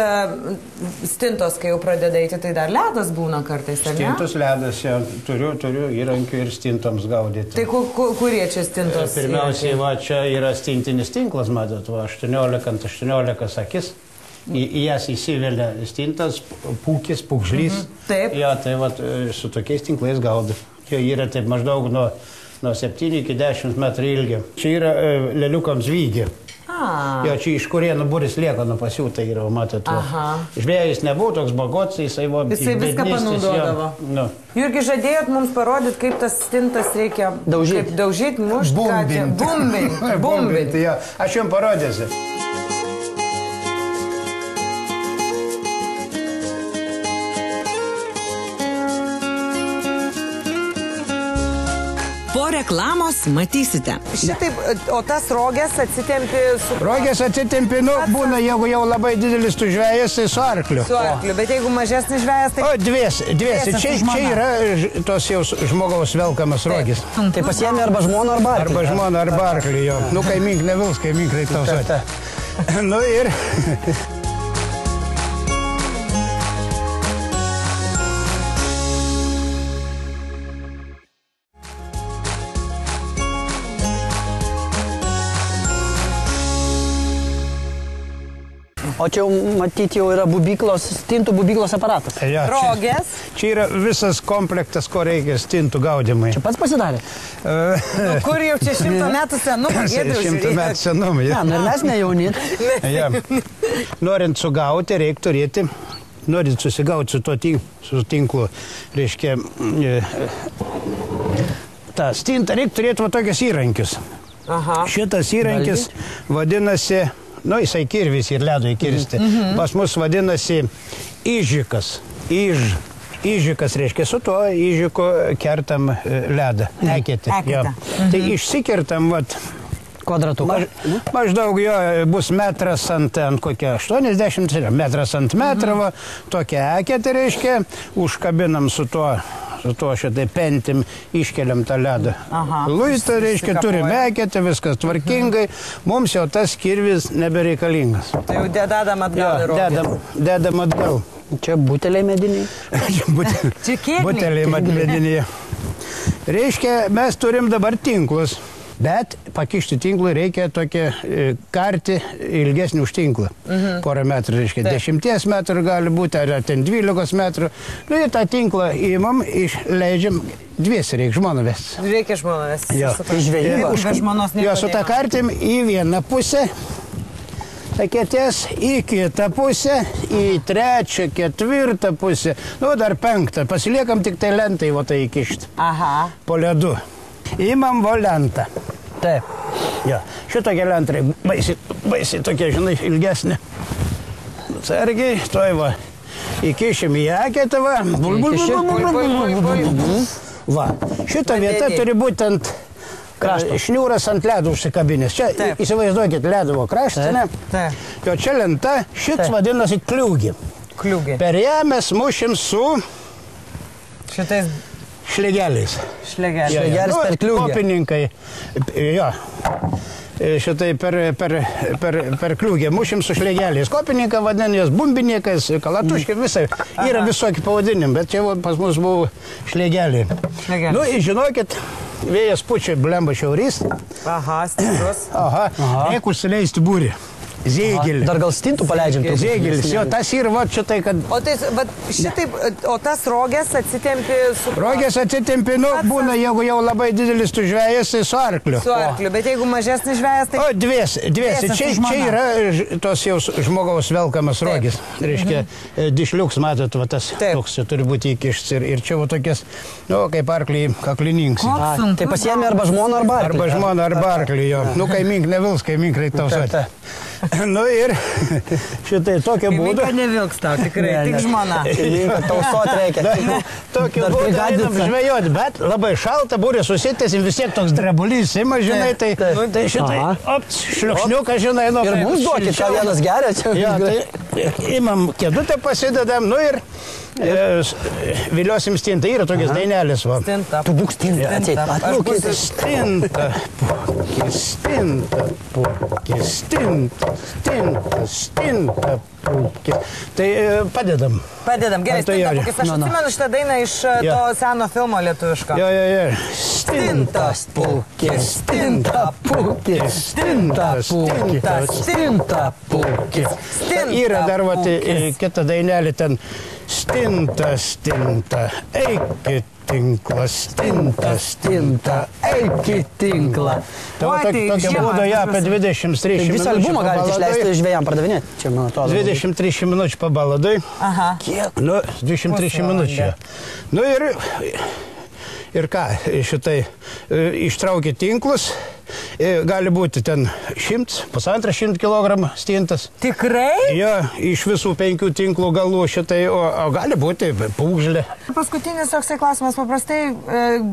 stintos, kai jau pradeda eiti, tai dar ledas būna kartais, ar ne? Stintos ledas, ja, turiu įrankių ir stintoms gaudyti. Tai kurie čia stintos? Pirmiausiai, va, čia yra stintinis tinklas, matot, va, 18 akis. Į jas įsivelia stintas, pūkis, pūkžlys. Taip. Ja, tai va, su tokiais tinklais gaudo. Čia yra taip maždaug nuo 7 iki 10 metrų ilgio. Čia yra leliukams vygė. Jo, čia iš Kurienų būris liekanų pasiūta yra, matot. Žvėjais nebuvo toks bagots, jisai viską panaudodavo. Jurgi, žadėjot mums parodyti, kaip tas stintas reikia daužyti, mušti. Bumbinti. Aš jums parodysiu. Po reklamos matysite. Šitaip, o tas rogės atsitempi su... Rogės atsitempi, būna, jeigu jau labai didelis tu žvėjas, tai su arkliu. Su arkliu, bet jeigu mažesnis žvėjas, tai... O, dviesi. Čia yra tos jau žmogaus velkamas rogės. Tai pasiemi arba žmoną, arba arklį. Arba žmoną, arba arklį, jo. Nu, kaimink nevils, kaimink reik tausoti. Nu ir... O čia jau, matyti, jau yra stintų bubyklos aparatas. Ja, rogės. Čia yra visas komplektas, ko reikia stintų gaudimai. Čia pats pasidarė? Kur jau čia 100 metų senumą? 100 metų senumą, ja. Ir mes nejaunit. Ja. Norint sugauti, reikia turėti, norint susigauti su tinklu, reiškia, tą stintą reikia turėti va tokius įrankius. Šitas įrankis vadinasi... Nu, jisai kirvis ir ledo įkirsti. Pas mus vadinasi įžikas. Įžikas reiškia, su tuo įžiku kertam ledą. Eketę. Tai išsikertam, vat, kvadratuką. Maždaug jo bus metras ant kokia 80, metras ant metro, tokia eketė reiškia, užkabinam su tuo šitai pentim, iškeliam tą ledą. Luitą, reiškia, turime eketę, viskas tvarkingai, mums jau tas kirvis nebereikalingas. Tai jau dedam atgal į rogę. Dedam atgal. Čia buteliai mediniai. Čia kėgliai. Buteliai mediniai. Reiškia, mes turim dabar tinklus. Bet pakišti tinklui reikia tokia karti ilgesnį už tinklą. Porą metrų, reiškia, 10 metrų gali būti, ar ten 12 metrų. Nu ir tą tinklą įmam, išleidžiam, dviesi reikia žmoną vesti. Reikia žmoną vesti. Jo, su tą kartim į vieną pusę, eketės, į kitą pusę, į trečią, ketvirtą pusę, nu dar penktą. Pasiliekam tik tai lentai, va tai įkišti. Po ledu. Įmam vo lentą. Taip. Jo, šitokia lentrai baisiai tokia, žinai, ilgesnė. Sargiai, toj va, įkišim į eketę, va. Va, šita vieta turi būti ant šniūras ant ledo užsikabinės. Čia, įsivaizduokit, ledovo kraštas, ne? Jo, čia lenta, šits vadinasi kliūgi. Kliūgi. Per ją mes mušim su... Šitais... Šlegeliais. Šlegelis per kliūgę. Kopininkai, jo, šitai per kliūgę mušim su šlegeliais. Kopininkai vadinės bumbinikas, kalatuškai, visai. Yra visokie pavadinim, bet čia pas mus buvo šlegeliai. Nu, žinokit, vėjas pučia blemba šiaurys. Stiprus. Reikia užsileisti būrį. Zėgelį. Dar gal stintų paleidžiam? Zėgelis, jo, tas ir va šitai, kad... O tai, šitaip, o tas rogės atsitempi su... Rogės atsitempi, nu, būna, jeigu jau labai didelis tu žvėjas, tai su arkliu. Su arkliu, bet jeigu mažesnis žvėjas, tai... O, dviesi. Čia yra tos jau žmogaus velkamas rogės. Reiškia, dišliuks, matot, va tas toks turi būti įkišts. Ir čia va tokias, nu, kaip arkliai kaklininks. Tai pasiėmė arba žmoną, arba arklį. Arba žmoną, arba arklių, jo. Nu, kaimink nevils, kaimink reik tausoti. Nu ir šitai tokia būdu. Kaimink nevilks tau, tikrai, tik žmona. Kaimink tausoti reikia. Tokia būdu einam žvejoti, bet labai šalta, būrė susitėsim, vis tiek toks drebulys, ima, žinai, tai šitai, šliukšniuką, žinai, nu. Ir mums duokit, ką vienas geria čia. Jo, tai imam kėdutę pasidedam, nu ir viliosim stintą, yra tokias dainelės, va. Stinta. Tu būk stinta, atseit. Stinta, pukė, stinta, pukė, stinta, pukė. Tai padedam. Padedam, gerai, stinta, pukė. Aš atsimenu šitą dainą iš to seno filmo lietuviško. Jo. Stintas, pukė, stinta, pukė, stinta, pukė. Yra dar, va, kita dainelė ten. Stinta, eikit tinklą, stinta, eikit tinklą. Tokia būdo, ja, apie 20-30 minučių. Visą albumą galite išleisti žvejam pardavinėti. Čia, man atrodo. 20-30 minučių pabaladai. Aha. Kiek? Nu, 20-30 minučių. Nu ir ką, šitai ištraukė tinklus. Gali būti ten 100–150 kg stintas. Tikrai? Jo, iš visų 5 tinklų galų šitai, o gali būti pūgžlė. Paskutinis toksai klausimas, paprastai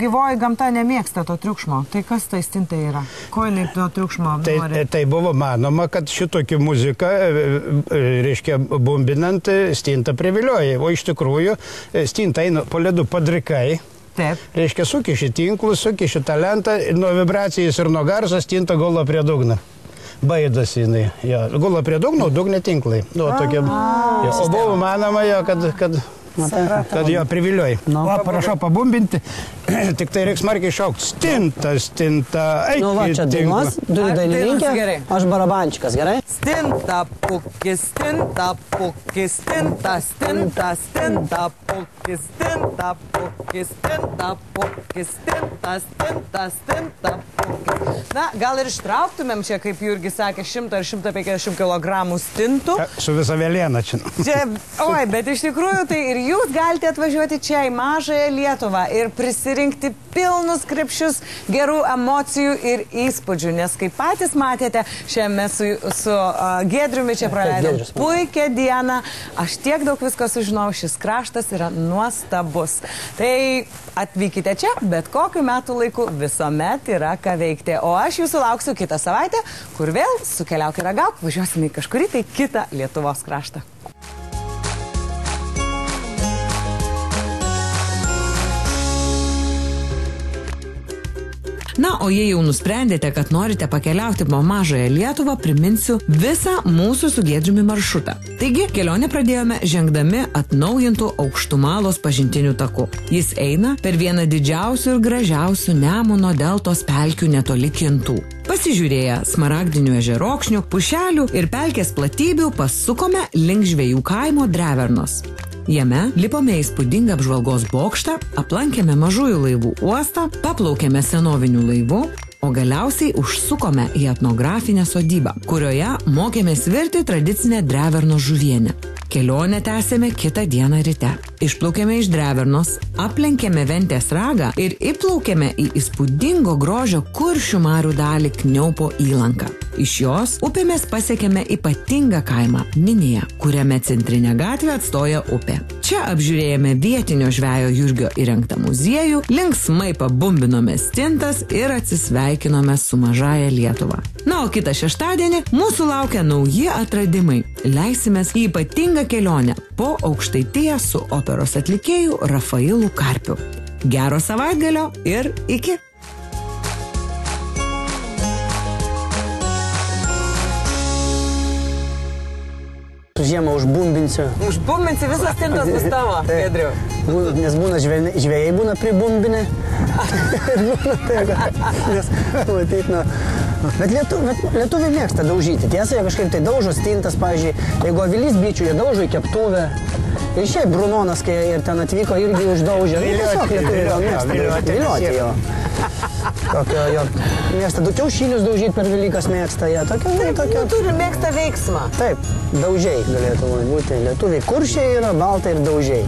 gyvoji gamta nemėgsta to triukšmo. Tai kas tai stintai yra? Ko jinai to triukšmo nori? Tai buvo manoma, kad šitokį muziką, reiškia, bumbinant, stintą privilioja. O iš tikrųjų, stinta eina po ledu padrikai. Taip. Reiškia, sukiši tinklus, sukiši talentą, nuo vibracijos ir nuo garso stinta gula prie dugno. Baidosi jinai. Jo. Gula prie dugno, dugne tinklai. Nu, tokia, jo. O buvo manoma, jo, kad jo privilioja. O, prašau pabumbinti, tik tai reiks smarkiai šaukti. Stinta, eikit. Nu, va, čia dainos, turi dainininkė, aš barabančikas, gerai? Stinta, pukė, stinta, pukė, stinta, stinta, stinta, pukė, stinta, pukė, stinta, pukė, stinta, stinta, stinta, pukė. Na, gal ir ištrauktumėm čia, kaip Jurgis sakė, 100 ar 150 kg stintų. Su visa vėliena čia. Oi, bet iš tikrųjų tai ir jūs galite atvažiuoti čia į mažąją Lietuvą ir prisirinkti pilnus krepšius gerų emocijų ir įspūdžių, nes kaip patys matėte, šiame su Giedriumi čia praleidom puikią dieną, aš tiek daug visko sužinau, šis kraštas yra nuostabus. Tai atvykite čia, bet kokiu metų laiku visuomet yra ką veikti, o aš jūsų lauksiu kitą savaitę, kur vėl sukeliauk ir ragauk, važiuosime į kažkurį tai kitą Lietuvos kraštą. Na, o jei jau nusprendėte, kad norite pakeliauti po mažąją Lietuvą, priminsiu visą mūsų su Giedriumi maršrutą. Taigi, kelionę pradėjome žengdami atnaujintų Aukštumalos pažintiniu taku. Jis eina per vieną didžiausių ir gražiausių Nemuno deltos pelkių netoli Kintų. Pasižiūrėję smaragdinių ežerokšnių, pušelių ir pelkės platybių, pasukome link žvejų kaimo Drevernos. Jame lipome įspūdingą apžvalgos bokštą, aplankėme mažųjų laivų uostą, paplaukėme senovinių laivų, o galiausiai užsukome į etnografinę sodybą, kurioje mokėmės virti tradicinę Drevernos žuvienę. Kelionę tęsėme kitą dieną ryte. Išplaukėme iš Drevernos, aplenkėme Ventės ragą ir įplaukėme į įspūdingo grožio Kuršių marių dalį Kniaupo įlanką. Iš jos upėmis pasiekėme ypatingą kaimą Minėją, kuriame centrinę gatvę atstoja upė. Čia apžiūrėjome vietinio žvejo Jurgio įrengtą muziejų, linksmai pabumbinome stintas ir atsisveikinome su mažąja Lietuva. Na, o kitą šeštadienį mūsų laukia nauji atradimai. Leisimės į ypatingą kelionę po Aukštaitiją su operos atlikėju Rafailu Karpiu. Gero savaitgalio ir iki! Žiemą užbumbinsiu. Užbumbinsi, visas stintas bus tavo, Giedriu. Nes būna žvėjai būna pribumbinę, Nes, matyt, bet lietuviai mėgsta daužyti. Tiesa, jie kažkaip tai daužo stintas, pavyzdžiui, jeigu avilys bičių, jie daužo į keptuvę. Ir šiaip Brunonas, kai ir ten atvyko, irgi uždaužė. Tiesiog lietuviai mėgsta vilioti jo. Tokio jo mėgsta, du kiaušinius daužyti per Velykas mėgsta jie. Tokio turi mėgsta veiksmą. Taip, daužiai galėtų būti. Lietuviai kuršiai yra, baltai ir daužiai.